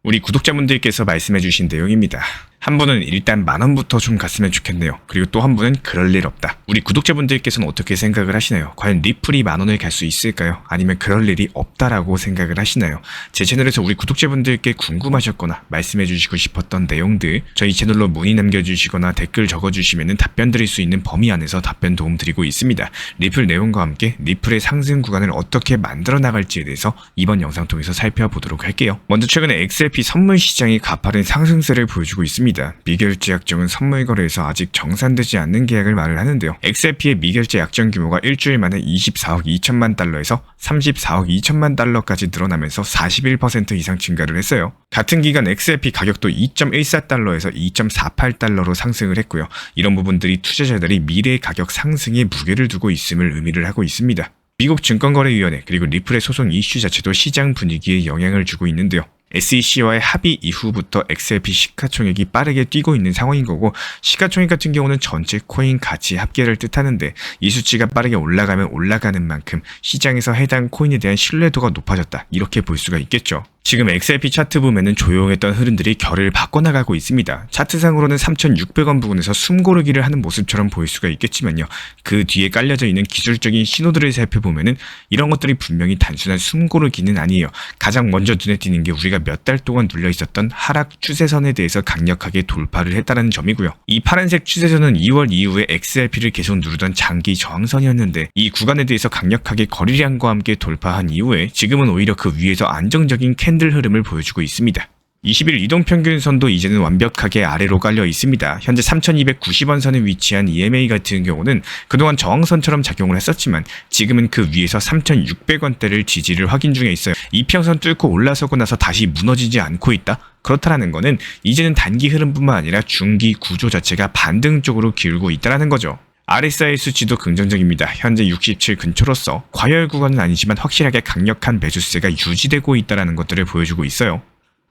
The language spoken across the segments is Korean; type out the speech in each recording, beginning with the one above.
우리 구독자분들께서 말씀해주신 내용입니다. 한 분은 일단 10,000원부터 좀 갔으면 좋겠네요. 그리고 또 한 분은 그럴 일 없다. 우리 구독자분들께서는 어떻게 생각을 하시나요? 과연 리플이 10,000원을 갈 수 있을까요? 아니면 그럴 일이 없다라고 생각을 하시나요? 제 채널에서 우리 구독자분들께 궁금하셨거나 말씀해주시고 싶었던 내용들 저희 채널로 문의 남겨주시거나 댓글 적어주시면 답변 드릴 수 있는 범위 안에서 답변 도움 드리고 있습니다. 리플 내용과 함께 리플의 상승 구간을 어떻게 만들어 나갈지에 대해서 이번 영상 통해서 살펴보도록 할게요. 먼저 최근에 XRP 선물 시장이 가파른 상승세를 보여주고 있습니다. 미결제 약정은 선물 거래에서 아직 정산되지 않는 계약을 말을 하는데요. XRP의 미결제 약정 규모가 일주일 만에 24억 2천만 달러에서 34억 2천만 달러까지 늘어나면서 41% 이상 증가를 했어요. 같은 기간 XRP 가격도 2.14달러에서 2.48달러로 상승을 했고요. 이런 부분들이 투자자들이 미래 가격 상승에 무게를 두고 있음을 의미를 하고 있습니다. 미국 증권거래위원회 그리고 리플의 소송 이슈 자체도 시장 분위기에 영향을 주고 있는데요. SEC와의 합의 이후부터 XRP 시가총액이 빠르게 뛰고 있는 상황인 거고, 시가총액 같은 경우는 전체 코인 가치 합계를 뜻하는데 이 수치가 빠르게 올라가면 올라가는 만큼 시장에서 해당 코인에 대한 신뢰도가 높아졌다, 이렇게 볼 수가 있겠죠. 지금 XRP 차트 보면은 조용했던 흐름들이 결을 바꿔나가고 있습니다. 차트상으로는 3,600원 부근에서 숨고르기를 하는 모습처럼 보일 수가 있겠지만요. 그 뒤에 깔려져 있는 기술적인 신호들을 살펴보면은 이런 것들이 분명히 단순한 숨고르기는 아니에요. 가장 먼저 눈에 띄는 게 우리가 몇 달 동안 눌려 있었던 하락 추세선에 대해서 강력하게 돌파를 했다는 점이고요. 이 파란색 추세선은 2월 이후에 XRP를 계속 누르던 장기 저항선이었는데 이 구간에 대해서 강력하게 거래량과 함께 돌파한 이후에 지금은 오히려 그 위에서 안정적인 캔들 흐름을 보여주고 있습니다. 20일 이동평균선도 이제는 완벽하게 아래로 깔려 있습니다. 현재 3,290원 선에 위치한 EMA 같은 경우는 그동안 저항선처럼 작용을 했었지만 지금은 그 위에서 3,600원대를 지지를 확인 중에 있어요. 이평선 뚫고 올라서고 나서 다시 무너지지 않고 있다? 그렇다는 거는 이제는 단기 흐름뿐만 아니라 중기 구조 자체가 반등적으로 기울고 있다는 거죠. RSI 수치도 긍정적입니다. 현재 67 근처로서 과열 구간은 아니지만 확실하게 강력한 매수세가 유지되고 있다는 것들을 보여주고 있어요.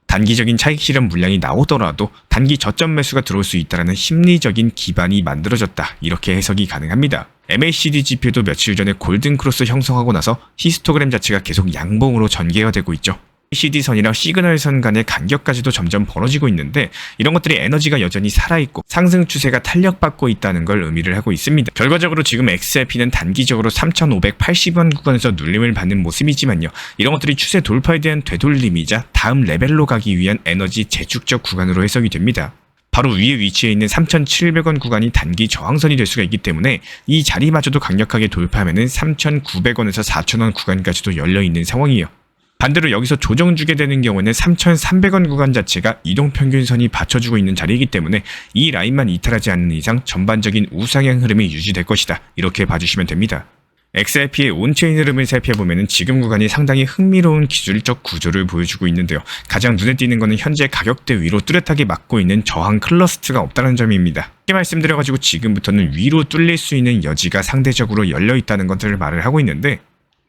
단기적인 차익 실현 물량이 나오더라도 단기 저점 매수가 들어올 수 있다는 심리적인 기반이 만들어졌다, 이렇게 해석이 가능합니다. MACD 지표도 며칠 전에 골든 크로스 형성하고 나서 히스토그램 자체가 계속 양봉으로 전개가 되고 있죠. CD선이랑 시그널선 간의 간격까지도 점점 벌어지고 있는데 이런 것들이 에너지가 여전히 살아있고 상승 추세가 탄력받고 있다는 걸 의미를 하고 있습니다. 결과적으로 지금 XRP는 단기적으로 3,580원 구간에서 눌림을 받는 모습이지만요. 이런 것들이 추세 돌파에 대한 되돌림이자 다음 레벨로 가기 위한 에너지 재축적 구간으로 해석이 됩니다. 바로 위에 위치해 있는 3,700원 구간이 단기 저항선이 될 수가 있기 때문에 이 자리마저도 강력하게 돌파하면 3,900원에서 4,000원 구간까지도 열려있는 상황이에요. 반대로 여기서 조정주게 되는 경우에는 3,300원 구간 자체가 이동평균선이 받쳐주고 있는 자리이기 때문에 이 라인만 이탈하지 않는 이상 전반적인 우상향 흐름이 유지될 것이다, 이렇게 봐주시면 됩니다. XRP의 온체인 흐름을 살펴보면 지금 구간이 상당히 흥미로운 기술적 구조를 보여주고 있는데요. 가장 눈에 띄는 것은 현재 가격대 위로 뚜렷하게 막고 있는 저항 클러스트가 없다는 점입니다. 이렇게 말씀드려가지고 지금부터는 위로 뚫릴 수 있는 여지가 상대적으로 열려있다는 것들을 말을 하고 있는데,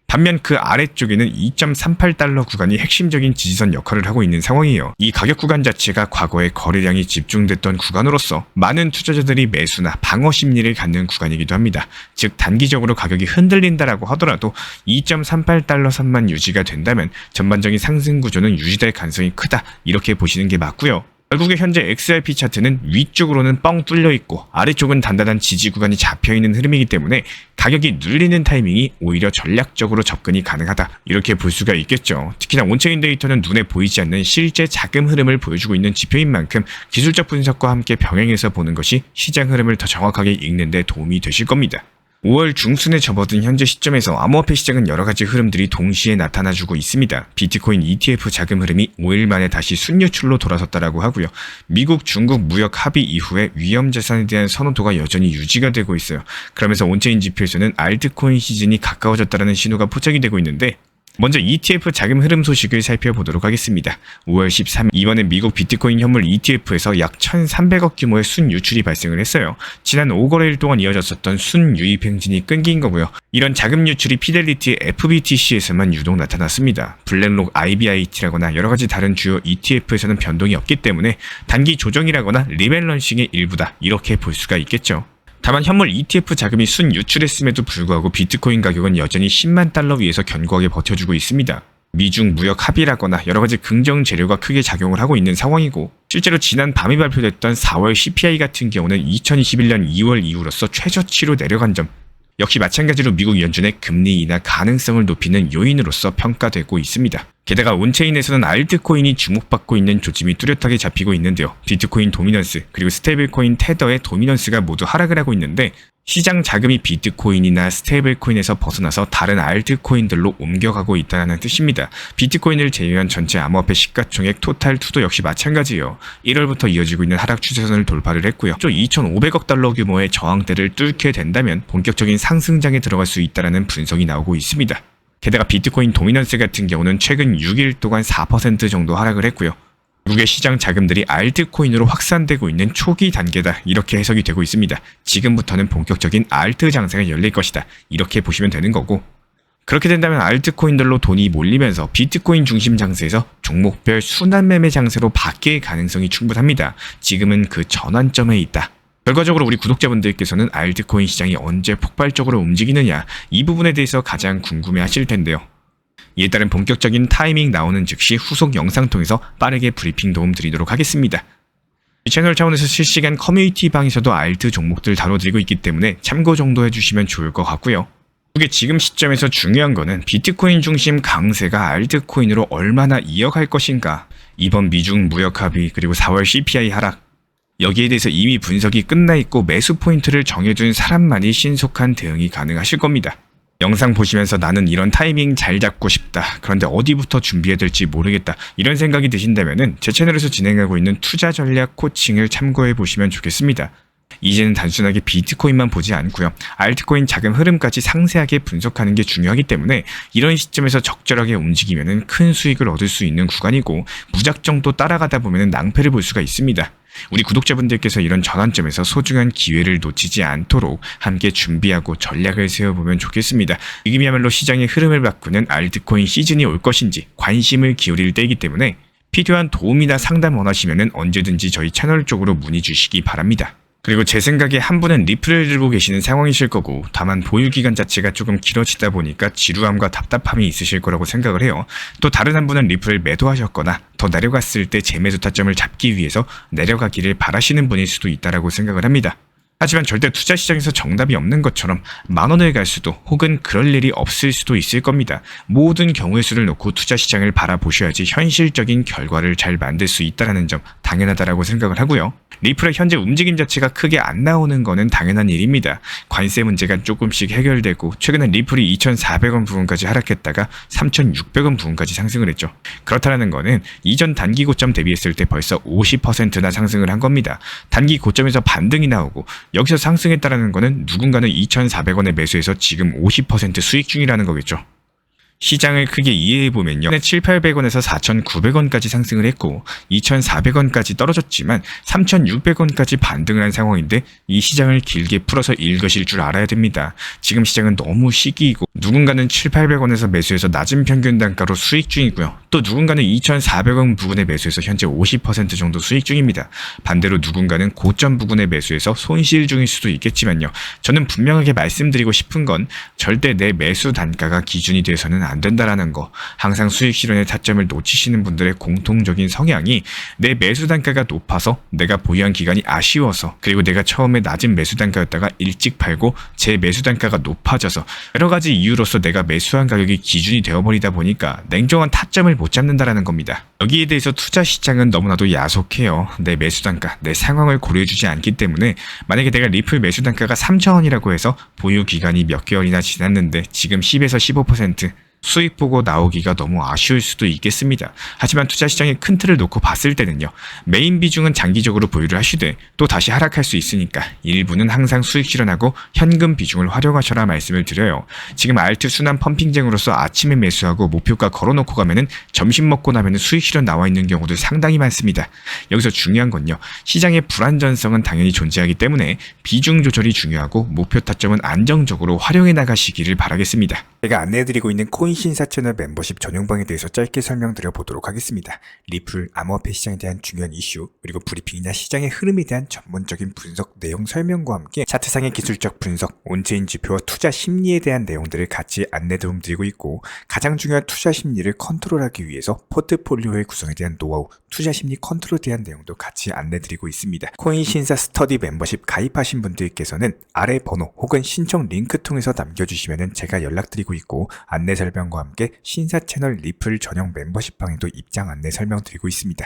반면 그 아래쪽에는 2.38달러 구간이 핵심적인 지지선 역할을 하고 있는 상황이에요. 이 가격 구간 자체가 과거에 거래량이 집중됐던 구간으로서 많은 투자자들이 매수나 방어 심리를 갖는 구간이기도 합니다. 즉 단기적으로 가격이 흔들린다라고 하더라도 2.38달러 선만 유지가 된다면 전반적인 상승 구조는 유지될 가능성이 크다, 이렇게 보시는 게 맞고요. 결국에 현재 XRP 차트는 위쪽으로는 뻥 뚫려 있고 아래쪽은 단단한 지지 구간이 잡혀있는 흐름이기 때문에 가격이 눌리는 타이밍이 오히려 전략적으로 접근이 가능하다, 이렇게 볼 수가 있겠죠. 특히나 온체인 데이터는 눈에 보이지 않는 실제 자금 흐름을 보여주고 있는 지표인 만큼 기술적 분석과 함께 병행해서 보는 것이 시장 흐름을 더 정확하게 읽는 데 도움이 되실 겁니다. 5월 중순에 접어든 현재 시점에서 암호화폐 시장은 여러가지 흐름들이 동시에 나타나주고 있습니다. 비트코인 ETF 자금 흐름이 5일 만에 다시 순유출로 돌아섰다라고 하고요. 미국, 중국 무역 합의 이후에 위험 자산에 대한 선호도가 여전히 유지가 되고 있어요. 그러면서 온체인 지표에서는 알트코인 시즌이 가까워졌다는 신호가 포착이 되고 있는데, 먼저 ETF 자금 흐름 소식을 살펴보도록 하겠습니다. 5월 13일 이번에 미국 비트코인 현물 ETF에서 약 1,300억 규모의 순유출이 발생을 했어요. 지난 5거래일 동안 이어졌었던 순유입 행진이 끊긴 거고요. 이런 자금 유출이 피델리티의 FBTC에서만 유독 나타났습니다. 블랙록 IBIT라거나 여러가지 다른 주요 ETF에서는 변동이 없기 때문에 단기 조정이라거나 리밸런싱의 일부다, 이렇게 볼 수가 있겠죠. 다만 현물 ETF 자금이 순유출했음에도 불구하고 비트코인 가격은 여전히 10만 달러 위에서 견고하게 버텨주고 있습니다. 미중 무역 합의라거나 여러 가지 긍정 재료가 크게 작용을 하고 있는 상황이고, 실제로 지난 밤에 발표됐던 4월 CPI 같은 경우는 2021년 2월 이후로서 최저치로 내려간 점, 역시 마찬가지로 미국 연준의 금리 인하 가능성을 높이는 요인으로서 평가되고 있습니다. 게다가 온체인에서는 알트코인이 주목받고 있는 조짐이 뚜렷하게 잡히고 있는데요. 비트코인 도미넌스 그리고 스테이블코인 테더의 도미넌스가 모두 하락을 하고 있는데, 시장 자금이 비트코인이나 스테이블코인에서 벗어나서 다른 알트코인들로 옮겨가고 있다는 뜻입니다. 비트코인을 제외한 전체 암호화폐 시가총액 토탈2도 역시 마찬가지예요. 1월부터 이어지고 있는 하락 추세선을 돌파를 했고요. 2,500억 달러 규모의 저항대를 뚫게 된다면 본격적인 상승장에 들어갈 수 있다는 분석이 나오고 있습니다. 게다가 비트코인 도미넌스 같은 경우는 최근 6일 동안 4% 정도 하락을 했고요. 미국의 시장 자금들이 알트코인으로 확산되고 있는 초기 단계다, 이렇게 해석이 되고 있습니다. 지금부터는 본격적인 알트 장세가 열릴 것이다, 이렇게 보시면 되는 거고, 그렇게 된다면 알트코인들로 돈이 몰리면서 비트코인 중심 장세에서 종목별 순환 매매 장세로 바뀔 가능성이 충분합니다. 지금은 그 전환점에 있다. 결과적으로 우리 구독자분들께서는 알트코인 시장이 언제 폭발적으로 움직이느냐, 이 부분에 대해서 가장 궁금해 하실 텐데요. 이에 따른 본격적인 타이밍 나오는 즉시 후속 영상 통해서 빠르게 브리핑 도움 드리도록 하겠습니다. 이 채널 차원에서 실시간 커뮤니티 방에서도 알트 종목들 다뤄드리고 있기 때문에 참고 정도 해주시면 좋을 것 같고요. 이게 지금 시점에서 중요한 거는 비트코인 중심 강세가 알트코인으로 얼마나 이어갈 것인가, 이번 미중 무역 합의 그리고 4월 CPI 하락, 여기에 대해서 이미 분석이 끝나 있고 매수 포인트를 정해둔 사람만이 신속한 대응이 가능하실 겁니다. 영상 보시면서 나는 이런 타이밍 잘 잡고 싶다, 그런데 어디부터 준비해야 될지 모르겠다, 이런 생각이 드신다면 제 채널에서 진행하고 있는 투자 전략 코칭을 참고해 보시면 좋겠습니다. 이제는 단순하게 비트코인만 보지 않고요, 알트코인 자금 흐름까지 상세하게 분석하는 게 중요하기 때문에 이런 시점에서 적절하게 움직이면 큰 수익을 얻을 수 있는 구간이고, 무작정 또 따라가다 보면 낭패를 볼 수가 있습니다. 우리 구독자분들께서 이런 전환점에서 소중한 기회를 놓치지 않도록 함께 준비하고 전략을 세워보면 좋겠습니다. 지금이야말로 시장의 흐름을 바꾸는 알트코인 시즌이 올 것인지 관심을 기울일 때이기 때문에 필요한 도움이나 상담 원하시면 언제든지 저희 채널 쪽으로 문의 주시기 바랍니다. 그리고 제 생각에 한 분은 리플을 들고 계시는 상황이실 거고, 다만 보유기간 자체가 조금 길어지다 보니까 지루함과 답답함이 있으실 거라고 생각을 해요. 또 다른 한 분은 리플을 매도하셨거나 더 내려갔을 때 재매수 타점을 잡기 위해서 내려가기를 바라시는 분일 수도 있다고 생각을 합니다. 하지만 절대 투자 시장에서 정답이 없는 것처럼 10,000원을 갈 수도 혹은 그럴 일이 없을 수도 있을 겁니다. 모든 경우의 수를 놓고 투자 시장을 바라보셔야지 현실적인 결과를 잘 만들 수 있다는 점 당연하다고 생각을 하고요. 리플의 현재 움직임 자체가 크게 안 나오는 거는 당연한 일입니다. 관세 문제가 조금씩 해결되고, 최근에 리플이 2,400원 부근까지 하락했다가 3,600원 부근까지 상승을 했죠. 그렇다는 거는 이전 단기 고점 대비했을 때 벌써 50%나 상승을 한 겁니다. 단기 고점에서 반등이 나오고 여기서 상승했다는 거는 누군가는 2,400원에 매수해서 지금 50% 수익 중이라는 거겠죠. 시장을 크게 이해해보면요, 7,800원에서 4,900원까지 상승을 했고 2,400원까지 떨어졌지만 3,600원까지 반등을 한 상황인데, 이 시장을 길게 풀어서 읽으실 줄 알아야 됩니다. 지금 시장은 너무 시기이고, 누군가는 7,800원에서 매수해서 낮은 평균 단가로 수익 중이고요, 또 누군가는 2,400원 부근에 매수해서 현재 50% 정도 수익 중입니다. 반대로 누군가는 고점 부근에 매수해서 손실 중일 수도 있겠지만요, 저는 분명하게 말씀드리고 싶은 건 절대 내 매수 단가가 기준이 돼서는 안 된다라는 거. 항상 수익 실현의 타점을 놓치시는 분들의 공통적인 성향이, 내 매수 단가가 높아서 내가 보유한 기간이 아쉬워서, 그리고 내가 처음에 낮은 매수 단가였다가 일찍 팔고 제 매수 단가가 높아져서 여러 가지 이유로서 내가 매수한 가격이 기준이 되어버리다 보니까 냉정한 타점을 못 잡는다라는 겁니다. 여기에 대해서 투자 시장은 너무나도 야속해요. 내 매수 단가, 내 상황을 고려해주지 않기 때문에, 만약에 내가 리플 매수 단가가 3,000원이라고 해서 보유 기간이 몇 개월이나 지났는데 지금 10에서 15% 수익 보고 나오기가 너무 아쉬울 수도 있겠습니다. 하지만 투자 시장의 큰 틀을 놓고 봤을 때는요, 메인 비중은 장기적으로 보유를 하시되 또 다시 하락할 수 있으니까 일부는 항상 수익 실현하고 현금 비중을 활용하셔라 말씀을 드려요. 지금 알트 순환 펌핑쟁으로서 아침에 매수하고 목표가 걸어놓고 가면은 점심 먹고 나면은 수익 실현 나와 있는 경우도 상당히 많습니다. 여기서 중요한 건요, 시장의 불안전성은 당연히 존재하기 때문에 비중 조절이 중요하고 목표 타점은 안정적으로 활용해 나가시기를 바라겠습니다. 제가 안내해드리고 있는 코인 신사 채널 멤버십 전용방에 대해서 짧게 설명드려 보도록 하겠습니다. 리플, 암호화폐 시장에 대한 중요한 이슈, 그리고 브리핑이나 시장의 흐름에 대한 전문적인 분석 내용 설명과 함께 차트상의 기술적 분석, 온체인 지표와 투자 심리에 대한 내용들을 같이 안내 도움드리고 있고, 가장 중요한 투자 심리를 컨트롤하기 위해서 포트폴리오의 구성에 대한 노하우, 투자 심리 컨트롤에 대한 내용도 같이 안내드리고 있습니다. 코인 신사 스터디 멤버십 가입하신 분들께서는 아래 번호 혹은 신청 링크 통해서 남겨주시면 제가 연락드리고 있고, 안내 설명과 함께 신사 채널 리플 전용 멤버십 방에도 입장 안내 설명드리고 있습니다.